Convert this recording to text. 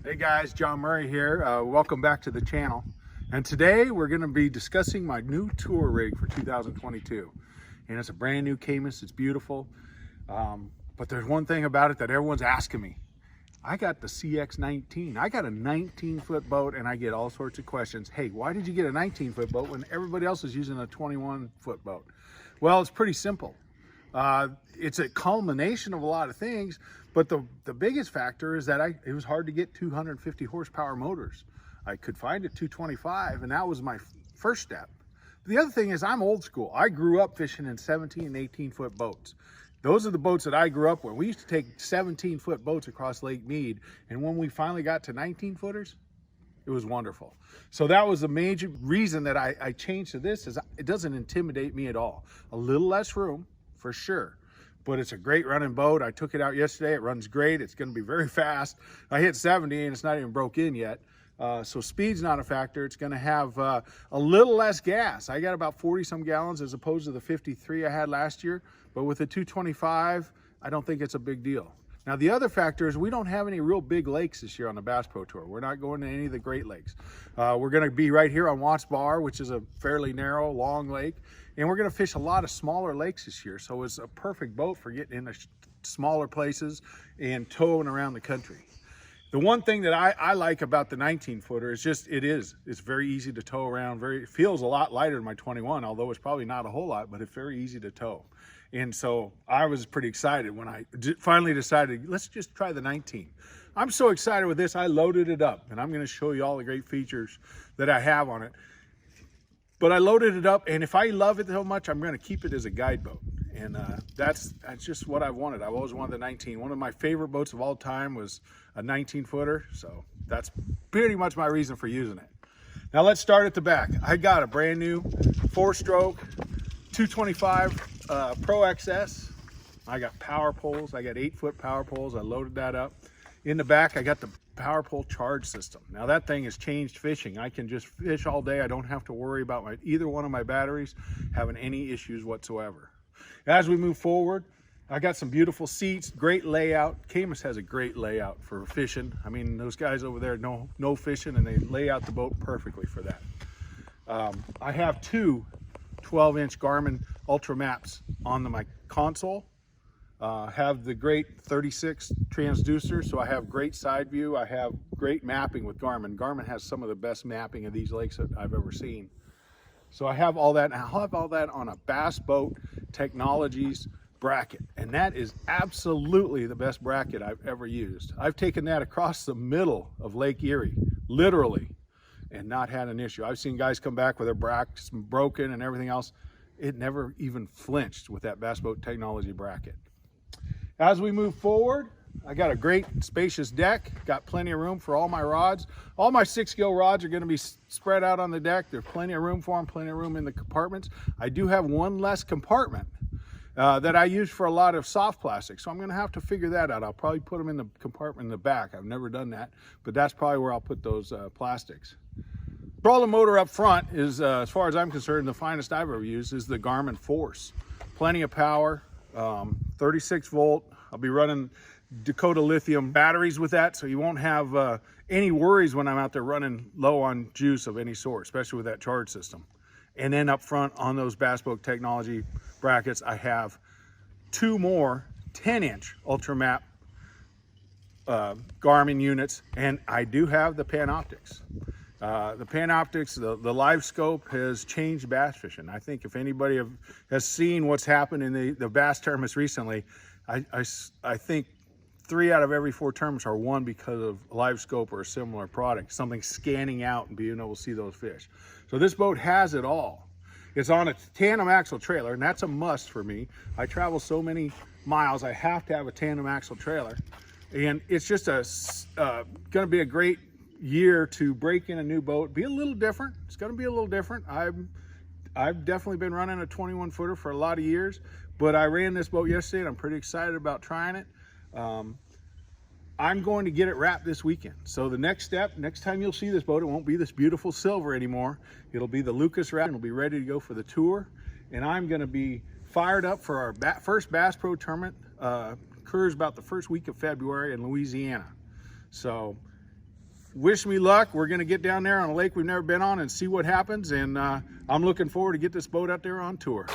Hey guys, John Murray here. Welcome back to the channel. And today we're going to be discussing my new tour rig for 2022. And it's a brand new Caymas. It's beautiful. But there's one thing about it that everyone's asking me. I got the CX19. I got a 19-foot boat and I get all sorts of questions. Hey, why did you get a 19-foot boat when everybody else is using a 21-foot boat? Well, it's pretty simple. It's a culmination of a lot of things, but the biggest factor is that it was hard to get 250 horsepower motors. I could find a 225, and that was my first step. The other thing is I'm old school. I grew up fishing in 17 and 18-foot boats. Those are the boats that I grew up with. We used to take 17-foot boats across Lake Mead, and when we finally got to 19-footers, it was wonderful. So that was the major reason that I changed to this. Is it doesn't intimidate me at all. A little less room, for sure, but it's a great running boat. I took it out yesterday. It runs great. It's going to be very fast. I hit 70 and it's not even broke in yet. So speed's not a factor. It's going to have a little less gas. I got about 40 some gallons as opposed to the 53 I had last year, but with the 225, I don't think it's a big deal. Now, the other factor is we don't have any real big lakes this year on the Bass Pro Tour. We're not going to any of the Great Lakes. We're going to be right here on Watts Bar, which is a fairly narrow, long lake. And we're going to fish a lot of smaller lakes this year. So it's a perfect boat for getting into smaller places and towing around the country. The one thing that I like about the 19-footer is just it's very easy to tow around. It feels a lot lighter than my 21, although it's probably not a whole lot, but it's very easy to tow. And so I was pretty excited when I finally decided, let's just try the 19. I'm so excited with this, I loaded it up, and I'm going to show you all the great features that I have on it. But I loaded it up, and if I love it so much, I'm going to keep it as a guide boat. And that's just what I wanted. I've always wanted the 19. One of my favorite boats of all time was a 19-footer, so that's pretty much my reason for using it. Now let's start at the back. I got a brand new 4-stroke 225 Pro XS. I got power poles. I got 8-foot power poles. I loaded that up. In the back, I got the power pole charge system. Now that thing has changed fishing. I can just fish all day. I don't have to worry about either one of my batteries having any issues whatsoever. As we move forward, I got some beautiful seats, great layout. Caymas has a great layout for fishing. I mean, those guys over there know fishing, and they lay out the boat perfectly for that. I have two 12-inch Garmin Ultra Maps on my console. Have the great 36 transducer, so I have great side view. I have great mapping with Garmin. Garmin has some of the best mapping of these lakes that I've ever seen. So I have all that, and I'll have all that on a Bass Boat Technologies bracket, and that is absolutely the best bracket I've ever used. I've taken that across the middle of Lake Erie, literally, and not had an issue. I've seen guys come back with their brackets broken and everything else. It never even flinched with that Bass Boat Technology bracket. As we move forward, I got a great spacious deck, got plenty of room for all my rods. All my 6-gill rods are going to be spread out on the deck. There's plenty of room for them, plenty of room in the compartments. I do have one less compartment that I use for a lot of soft plastic, so I'm going to have to figure that out. I'll probably put them in the compartment in the back. I've never done that, but that's probably where I'll put those plastics. Control the motor up front is, as far as I'm concerned, the finest I've ever used is the Garmin Force. Plenty of power, 36 volt. I'll be running Dakota lithium batteries with that, so you won't have any worries when I'm out there running low on juice of any sort, especially with that charge system. And then up front on those Bass Boat Technology brackets, I have two more 10-inch Ultramap Garmin units, and I do have the Panoptics. The Panoptics, the live scope has changed bass fishing. I think if anybody has seen what's happened in the bass tournaments recently, I think 3 out of every 4 tournaments are won because of live scope or a similar product, something scanning out and being able to see those fish. So this boat has it all. It's on a tandem axle trailer, and that's a must for me. I travel so many miles, I have to have a tandem axle trailer. And it's just going to be a great year to break in a new boat, be a little different. It's going to be a little different. I've definitely been running a 21-footer for a lot of years, but I ran this boat yesterday and I'm pretty excited about trying it. I'm going to get it wrapped this weekend. So the next step, next time you'll see this boat, it won't be this beautiful silver anymore. It'll be the Lucas wrap, and it'll be ready to go for the tour. And I'm going to be fired up for our first Bass Pro tournament. Occurs about the first week of February in Louisiana. So wish me luck. We're going to get down there on a lake we've never been on and see what happens. And I'm looking forward to get this boat out there on tour.